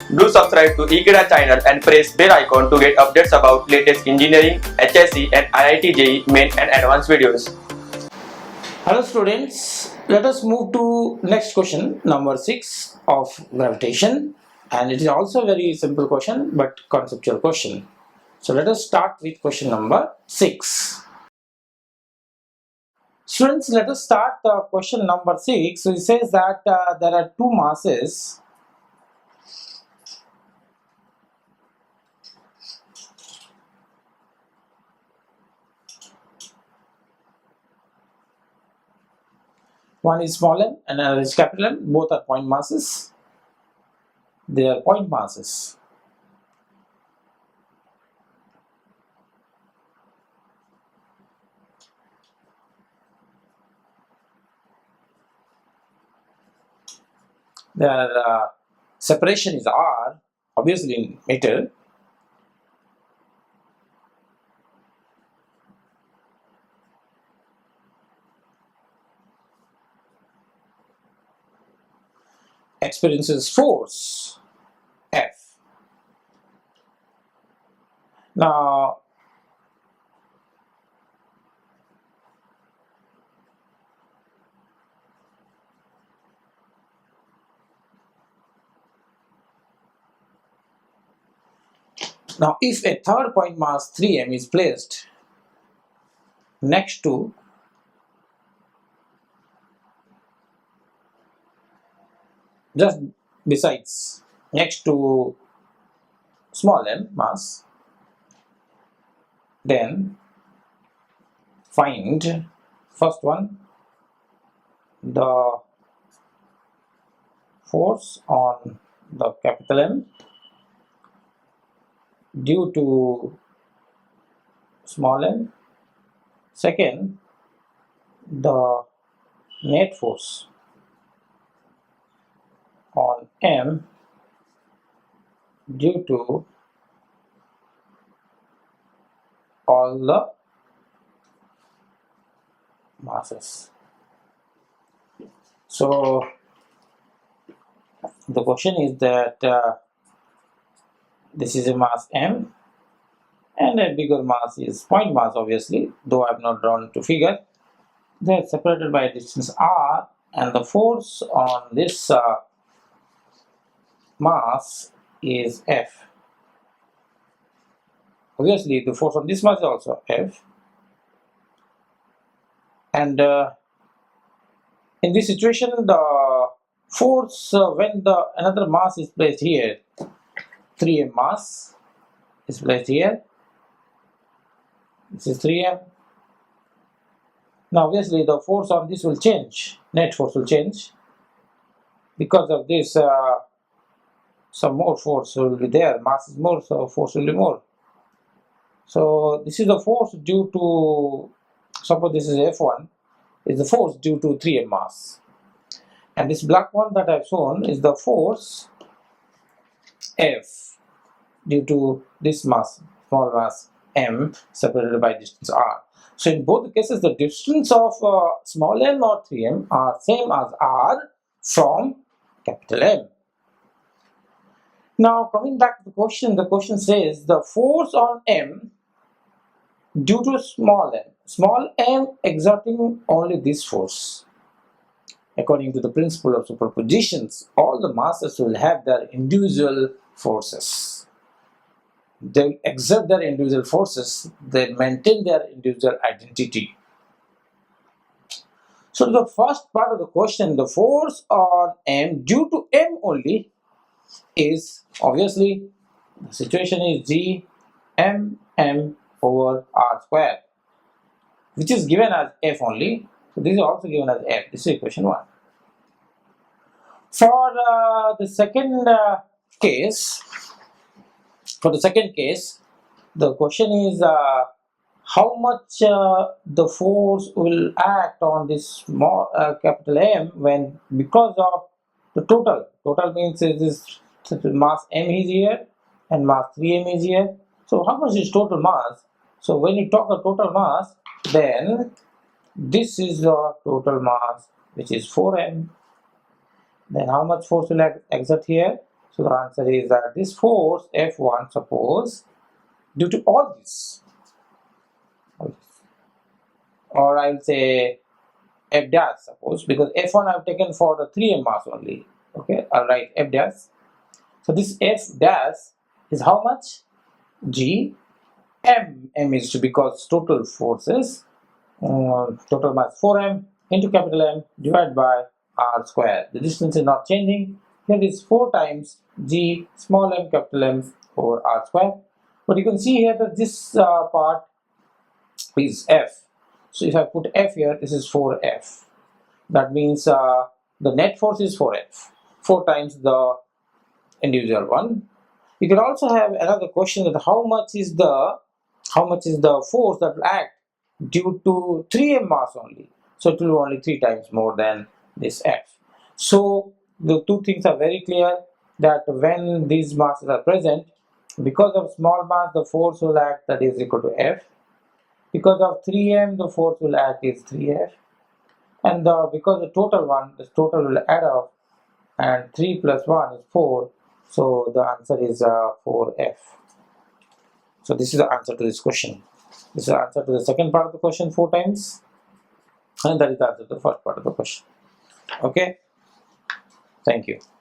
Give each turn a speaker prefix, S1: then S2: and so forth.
S1: Do subscribe to Ekeeda channel and press bell icon to get updates about latest engineering, HSC and IIT JEE main and advanced videos.
S2: Hello students, let us move to next question number 6 of gravitation, and it is also a very simple question but conceptual question. So let us start with question number 6. Students, let us start question number 6. So it says that there are two masses . One is small m and another is capital M. Both are point masses. They are point masses. Their separation is r, obviously in meter. Experiences force F. Now if a third point mass 3m is placed next to just besides next to small m mass, then find first one the force on the capital M due to small m. Second, the net force on M due to all the masses. So the question is that this is a mass M and a bigger mass is point mass, obviously, though I have not drawn to figure. They are separated by a distance r, and the force on this mass is F. Obviously the force on this mass is also F, and in this situation the force when another mass is placed here, 3m mass is placed here, this is 3m. Now obviously the force on this will change, net force will change. Because of this some more force will be there, mass is more, so force will be more. So this is the force due to, suppose this is F1, is the force due to 3m mass, and this black one that I have shown is the force F due to this mass, small mass m separated by distance r. So in both cases the distance of small m or 3m are same as r from capital M. Now coming back to the question says the force on M due to small m exerting only this force. According to the principle of superpositions, all the masses will have their individual forces. They exert their individual forces, they maintain their individual identity. So the first part of the question, the force on M due to M only, is obviously the situation is G m over r square, which is given as F only. So this is also given as F. This is equation 1. For the second case, the question is how much the force will act on this small capital M when, because of the total means this mass M is here and mass 3m is here. So how much is total mass? So when you talk of total mass, then this is the total mass, which is 4m. Then how much force will exert here? So the answer is that this force F1, suppose, due to all this, or I'll say F dash, suppose, because F1 I've taken for the 3m mass only. Okay, I'll write F dash. So this F dash is how much? G m. M is because total forces, total mass 4m into capital M divided by r square. The distance is not changing. Here is 4 times G small m capital M over r square. But you can see here that this part is F. So if I put F here, this is 4F. That means the net force is 4F, 4 times the individual one. You can also have another question that how much is the force that will act due to 3m mass only. So it will be only 3 times more than this F. So the two things are very clear, that when these masses are present, because of small mass the force will act, that is equal to F. Because of 3m the force will act is 3F. And because the total will add up, and 3 plus 1 is 4. So the answer is 4F. So this is the answer to this question. This is the answer to the second part of the question, 4 times, and that is the answer to the first part of the question. Okay, thank you.